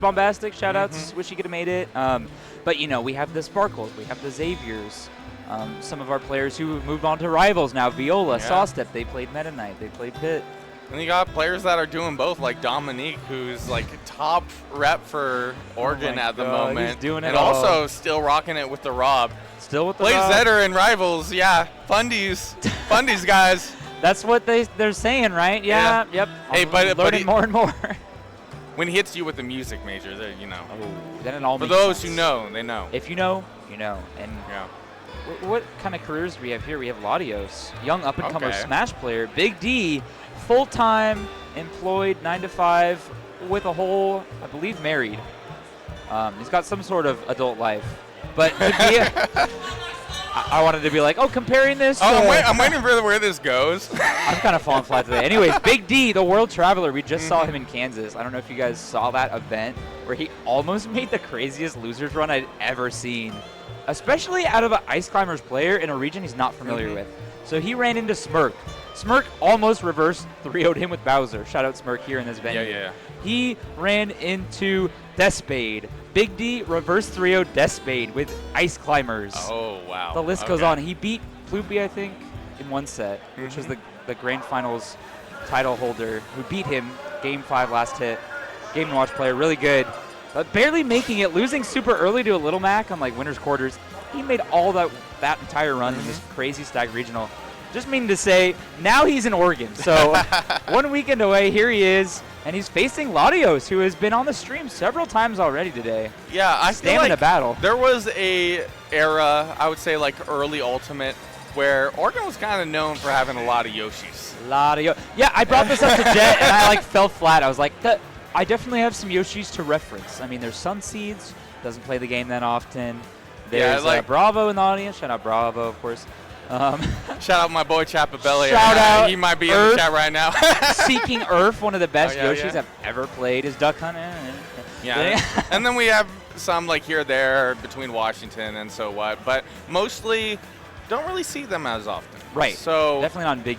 bombastic. Shout-outs. Wish he could have made it. But, you know, we have the Sparkles. We have the Xaviers. Some of our players who moved on to rivals now. Viola, Sawstep, they played Meta Knight. They played Pit. And you got players that are doing both, like Dominique, who's like top rep for Oregon at the moment. He's doing it and all. also still rocking it with the Rob. Still with the Plays Rob. Zetter in rivals, yeah. Fundies. Fundies, guys. That's what they're saying, right? Yeah, yep. Hey, but learning more and more. When he hits you with the music major, there, you know. Oh, then it all For makes those sense. who know, they know. If you know, you know. And Yeah. what kind of careers do we have here? We have Latios, young up-and-comer Okay. Smash player. Big D, full-time, employed, 9 to 5, with a whole, I believe, married. He's got some sort of adult life. But to be I wanted to be like, oh, comparing this. Oh, I'm waiting for where this goes. I'm kind of falling flat today. Anyways, Big D, the world traveler. We just saw him in Kansas. I don't know if you guys saw that event where he almost made the craziest losers run I'd ever seen, especially out of an Ice Climbers player in a region he's not familiar with. So he ran into Smirk. Smirk almost reverse 3-0'd him with Bowser. Shout out Smirk here in this venue. Yeah. He ran into Despade. Big D reverse 3-0 Despade with Ice Climbers. Oh, wow. The list goes on. He beat Floopy, I think, in one set, which was the Grand Finals title holder, who beat him Game 5 last hit. Game & Watch player, really good. But barely making it, losing super early to a Little Mac on like winner's quarters. He made all that entire run in this crazy stag regional. Just meaning to say, now he's in Oregon. So 1 weekend away, here he is. And he's facing Latios, who has been on the stream several times already today. Yeah, I feel like battle. There was a era, I would say like early Ultimate, where Oregon was kind of known for having a lot of Yoshis. Yeah, I brought this up to Jet, and I like fell flat. I was like, I definitely have some Yoshis to reference. I mean, there's Sunseeds, doesn't play the game that often. There's Bravo in the audience. Shout out Bravo, of course. Shout out my boy Chapabelli. Shout out he might be Earth. in the chat right now. Seeking Earth, one of the best Oh, yeah, Yoshis I've ever played, is Duck Hunter. Yeah, and then we have some like here or there between Washington and so what, but mostly don't really see them as often. Right. So definitely not big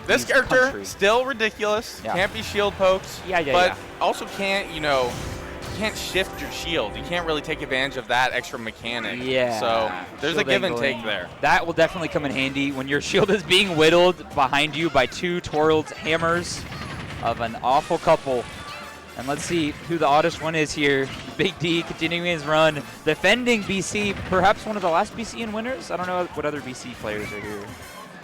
this D's character country. still ridiculous. Yeah. Can't be shield poked. But also can't shift your shield. You can't really take advantage of that extra mechanic. Yeah. So there's a Shield give and angling. take there. That will definitely come in handy when your shield is being whittled behind you by 2 twirled hammers of an awful couple. And let's see who the oddest one is here. Big D continuing his run, defending BC, perhaps one of the last BCN winners. I don't know what other BC players are here.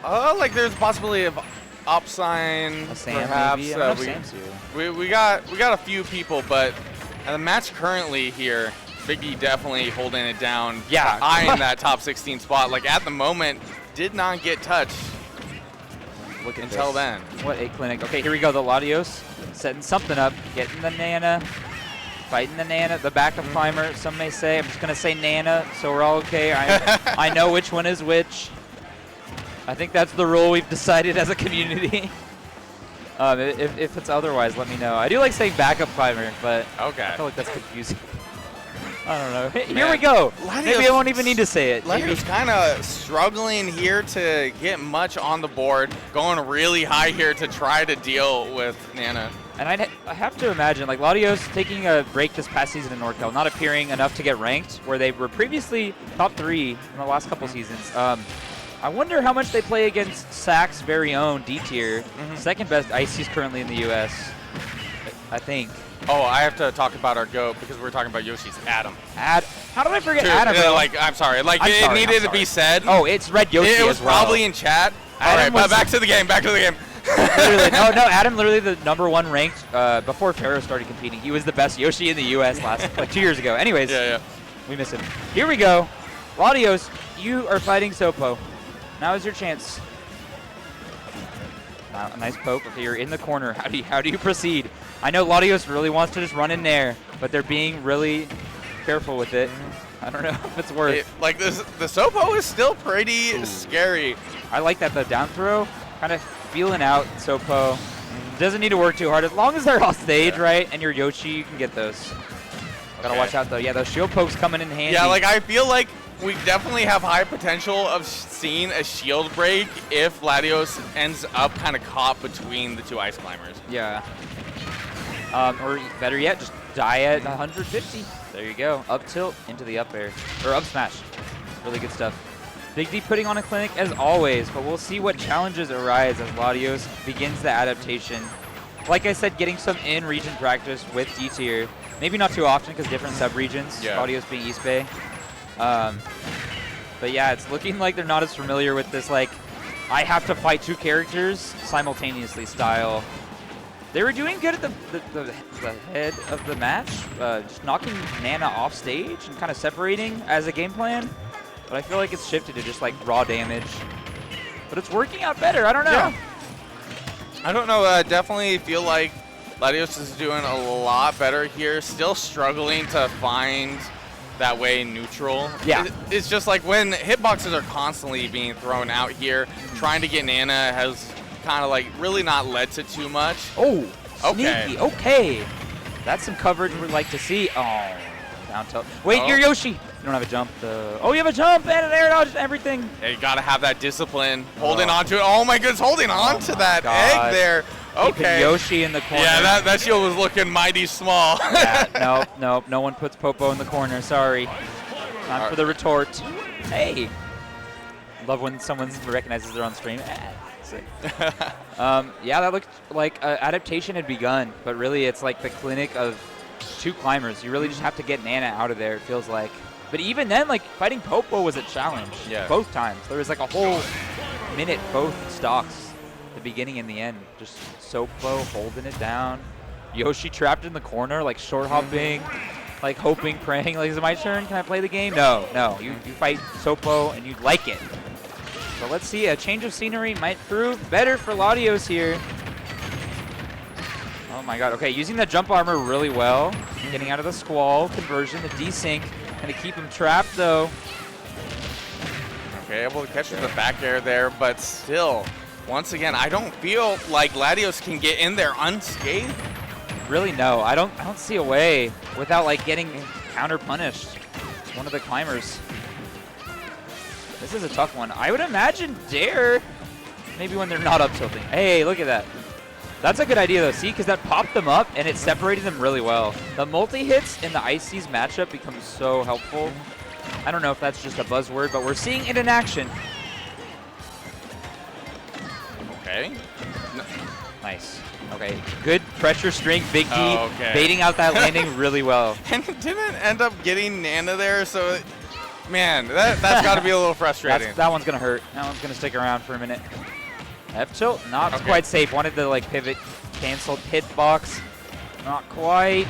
Like there's a possibility of Upsign, A Sam, perhaps. maybe. I don't know if Sam's here. We got a few people, but the match currently here, Big D definitely holding it down. Yeah. Eyeing that top 16 spot. Like at the moment, did not get touched. Look at until this. then. What a clinic. Okay, here we go. The Latios setting something up, getting the Nana, fighting the Nana, the backup climber. Some may say. I'm just going to say Nana, so we're all okay. I know which one is which. I think that's the rule we've decided as a community. If it's otherwise, let me know. I do like saying backup climber, but I feel like that's confusing. I don't know. Here we go. Maybe I won't even need to say it. Latio's kind of struggling here to get much on the board, going really high here to try to deal with Nana. And I have to imagine, like, Latios taking a break this past season in NorCal, not appearing enough to get ranked, where they were previously top 3 in the last couple seasons. I wonder how much they play against SAC's very own D-tier, second best ICs currently in the U.S., I think. Oh, I have to talk about our GOAT because we're talking about Yoshi's Adam. How did I forget Adam? I'm sorry. It needed to be said. Oh, it's Red Yoshi It was as well. probably in chat. All right, but back to the game. Literally, no, Adam literally the #1 ranked before Pharaoh started competing. He was the best Yoshi in the U.S. like 2 years ago. Anyways, we miss him. Here we go. Latios, you are fighting Sopo. Now is your chance. A nice poke. Okay, you're in the corner. How do you proceed? I know Latios really wants to just run in there, but they're being really careful with it. I don't know if it's worth. The Sopo is still pretty scary. I like that, the down throw, kind of feeling out Sopo. Doesn't need to work too hard. As long as they're off stage, right, and you're Yoshi, you can get those. Gotta watch out, though. Yeah, those shield pokes coming in handy. Yeah, I feel like we definitely have high potential of seeing a shield break if Latios ends up kind of caught between the 2 ice climbers. Yeah. Or better yet, just die at 150. There you go. Up tilt into the up air. Or up smash. Really good stuff. Big D putting on a clinic as always, but we'll see what challenges arise as Latios begins the adaptation. Like I said, getting some in-region practice with D tier. Maybe not too often because different sub-regions, Latios being East Bay. But yeah, it's looking like they're not as familiar with this, like, I have to fight 2 characters simultaneously style. They were doing good at the head of the match, just knocking Nana off stage and kind of separating as a game plan. But I feel like it's shifted to just like raw damage. But it's working out better. I don't know. Yeah. I don't know. Definitely feel like Latios is doing a lot better here. Still struggling to find that way neutral. Yeah. It's just like when hitboxes are constantly being thrown out here, trying to get Nana has kind of like really not led to too much. Oh, okay. Sneaky. Okay. That's some coverage we'd like to see. Oh, down tilt. Wait, you're Yoshi. You don't have a jump. Oh, you have a jump and an air dodge, everything. Yeah, you got to have that discipline. Holding on to it. Oh my goodness, holding on to that egg there. Okay. Keeping Yoshi in the corner. Yeah, that shield was looking mighty small. Yeah, nope. No one puts Popo in the corner. Sorry. Time for the retort. Hey. Love when someone recognizes they're on stream. Yeah, that looked like adaptation had begun, but really it's like the clinic of 2 climbers. You really just have to get Nana out of there, it feels like. But even then, like, fighting Popo was a challenge. Yeah. Both times. There was like a whole minute both stocks, the beginning and the end. Just Sopo holding it down. Yoshi trapped in the corner, like short hopping, like hoping, praying, like, is it my turn? Can I play the game? No. You fight Sopo and you like it. So let's see, a change of scenery might prove better for Latios here. Oh my god, okay, using the jump armor really well. Getting out of the squall, conversion, the desync. Gonna keep him trapped though. Okay, able to catch the back air there, but still, once again, I don't feel like Latios can get in there unscathed. Really, no. I don't see a way without like getting counter punished. One of the climbers. This is a tough one. I would imagine Dare, maybe when they're not up tilting. Hey, look at that. That's a good idea though, see, because that popped them up and it separated them really well. The multi-hits in the Ices matchup becomes so helpful. I don't know if that's just a buzzword, but we're seeing it in action. Okay. No. Nice. Okay, good pressure strength, Big D, okay. baiting out that landing really well. And it didn't end up getting Nana there, so, man, that's got to be a little frustrating. That one's going to hurt. That one's going to stick around for a minute. F tilt, not quite safe. Wanted to like pivot, canceled hitbox. Not quite.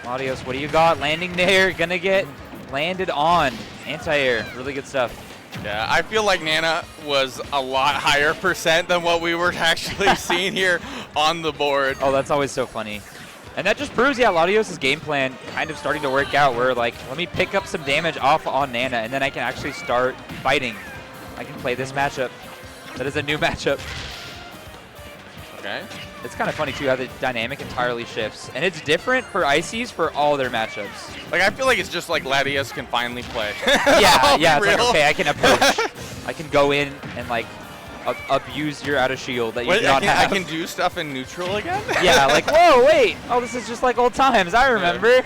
Latios, what do you got? Landing there, gonna get landed on. Anti-air, really good stuff. Yeah, I feel like Nana was a lot higher percent than what we were actually seeing here on the board. Oh, that's always so funny. And that just proves, yeah, Latios' game plan kind of starting to work out where like, let me pick up some damage off on Nana and then I can actually start fighting. I can play this matchup. That is a new matchup. Okay. It's kind of funny, too, how the dynamic entirely shifts. And it's different for Ices for all their matchups. Like, I feel like it's just like Latios can finally play. Yeah, it's like, okay, I can approach. I can go in and, like, abuse your out of shield that you do not have. I can do stuff in neutral again? Yeah, like, whoa, wait. Oh, this is just like old times. I remember.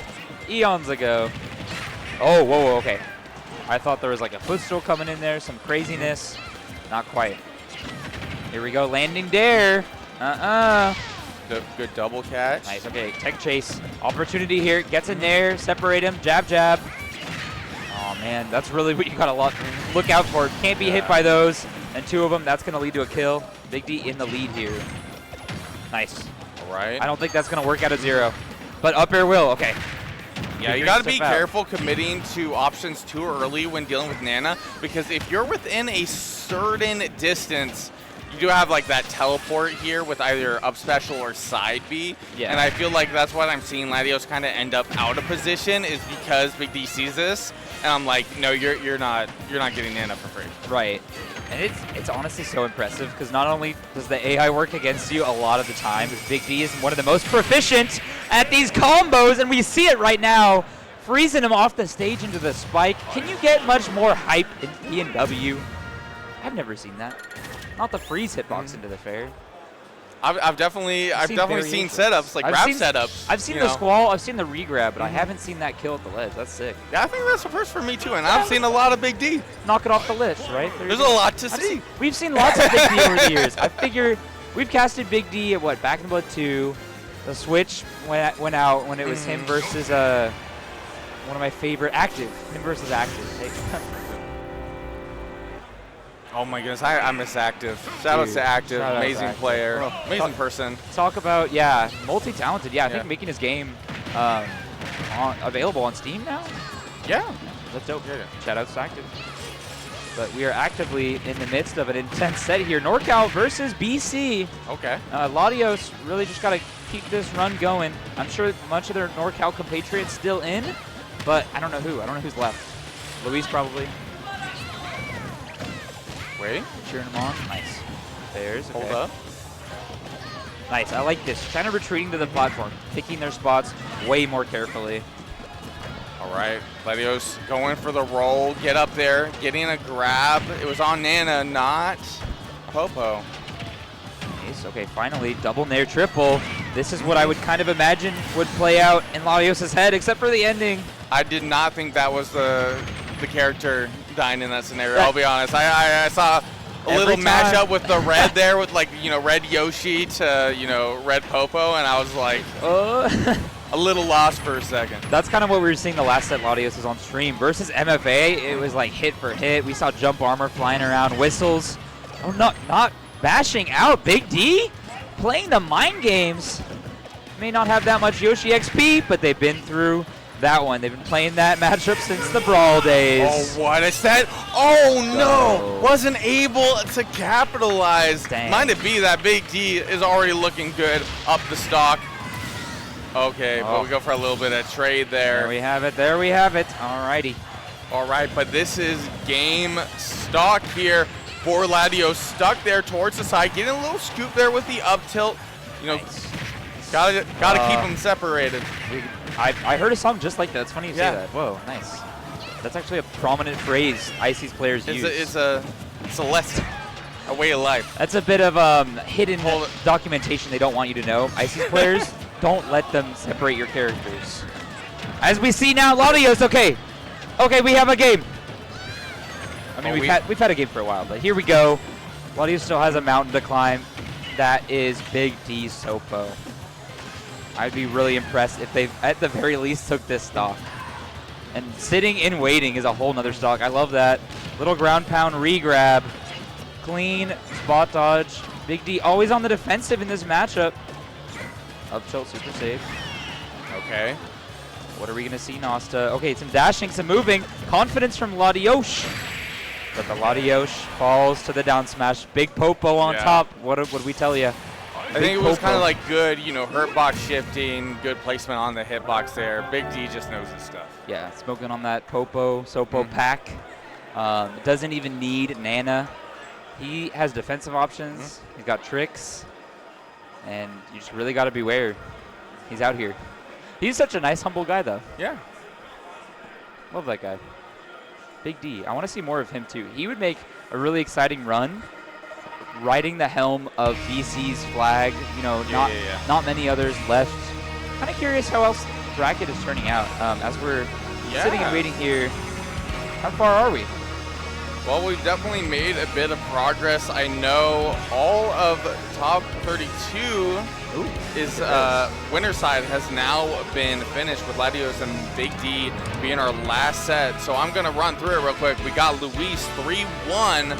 Eons ago. Oh, whoa, okay. I thought there was, like, a footstool coming in there, some craziness. Not quite. Here we go, landing dare. Good double catch. Nice, okay, tech chase. Opportunity here, gets in there, separate him, jab. Oh man, that's really what you gotta look out for. Can't be hit by those, and 2 of them, that's gonna lead to a kill. Big D in the lead here. Nice. All right. I don't think that's gonna work out of 0, but up air will, okay. Yeah, you gotta be careful committing to options too early when dealing with Nana, because if you're within a certain distance, you do have like that teleport here with either up special or side B. Yeah. And I feel like that's what I'm seeing Latios kind of end up out of position is because Big D sees this, and I'm like, no, you're not getting Nana for free. Right. And it's honestly so impressive because not only does the AI work against you a lot of the time, but Big D is one of the most proficient at these combos, and we see it right now, freezing him off the stage into the spike. Can you get much more hype in P&W? I've never seen that. Not the freeze hitbox into the fair. I've definitely seen setups, like grab setups. I've seen the squall, I've seen the re-grab, but I haven't seen that kill at the ledge. That's sick. Yeah, I think that's the first for me too, and I've seen a lot of Big D. Knock it off the ledge, right? There's a lot to see. We've seen lots of Big D over the years. I figure we've casted Big D at what, Back in Blood 2. The switch went out when it was him versus one of my favorite, Active. Him versus Active. Hey. Oh my goodness, I miss Active. Shout out to Active, amazing player, amazing person. Talk about, multi-talented. Yeah, I think making his game available on Steam now. Yeah. That's dope. Shout out to Active. But we are actively in the midst of an intense set here. NorCal versus BC. Okay. Latios really just got to keep this run going. I'm sure much of their NorCal compatriots still in, but I don't know who. I don't know who's left. Luis probably. Wait. Cheering him on. Nice. There's. Okay. Hold up. Nice. I like this. Kind of retreating to the platform, picking their spots way more carefully. All right. Latios going for the roll. Get up there. Getting a grab. It was on Nana, not Popo. Nice. Okay, finally, double nair triple. This is what I would kind of imagine would play out in Latios' head, except for the ending. I did not think that was the character dying in that scenario. I'll be honest. I saw a little matchup with the red there, with red Yoshi to red Popo, and I was like, a little lost for a second. That's kind of what we were seeing the last set Latios was on stream. Versus MFA, it was like hit for hit. We saw jump armor flying around, whistles. Oh, not bashing out. Big D playing the mind games. May not have that much Yoshi XP, but they've been through that one. They've been playing that matchup since the Brawl days. Oh, what is that? Oh, no. Wasn't able to capitalize. Dang. Mind it be that Big D is already looking good up the stock. Okay, but we go for a little bit of trade there. There we have it. There we have it. All righty. All right, but this is game stock here for Latios. Stuck there towards the side, getting a little scoop there with the up tilt. Nice. Gotta keep them separated. I heard a song just like that. It's funny you say that. Whoa, nice. That's actually a prominent phrase Icy's players use. It's a lesson, a way of life. That's a bit of hidden documentation they don't want you to know. Icy's players, don't let them separate your characters. As we see now, Latios, okay, we have a game. I mean, we've had a game for a while, but here we go. Latios still has a mountain to climb. That is Big D Sopo. I'd be really impressed if they, at the very least, took this stock. And sitting and waiting is a whole nother stock. I love that. Little ground pound re-grab. Clean spot dodge. Big D always on the defensive in this matchup. Up tilt, super safe. Okay. What are we going to see, Nasta? Okay, some dashing, some moving. Confidence from Latios. But the Latios falls to the down smash. Big Popo on top. What did we tell you? I think it was kind of like good, hurt box shifting, good placement on the hitbox there. Big D just knows his stuff. Yeah, smoking on that Popo, Sopo pack. Doesn't even need Nana. He has defensive options. He's got tricks. And you just really got to beware. He's out here. He's such a nice, humble guy, though. Yeah. Love that guy. Big D. I want to see more of him, too. He would make a really exciting run riding the helm of BC's flag. Not many others left. Kind of curious how else bracket is turning out. As we're sitting and waiting here, how far are we? Well, we've definitely made a bit of progress. I know all of top 32 is winner side has now been finished with Latios and Big D being our last set. So I'm going to run through it real quick. We got Luis 3-1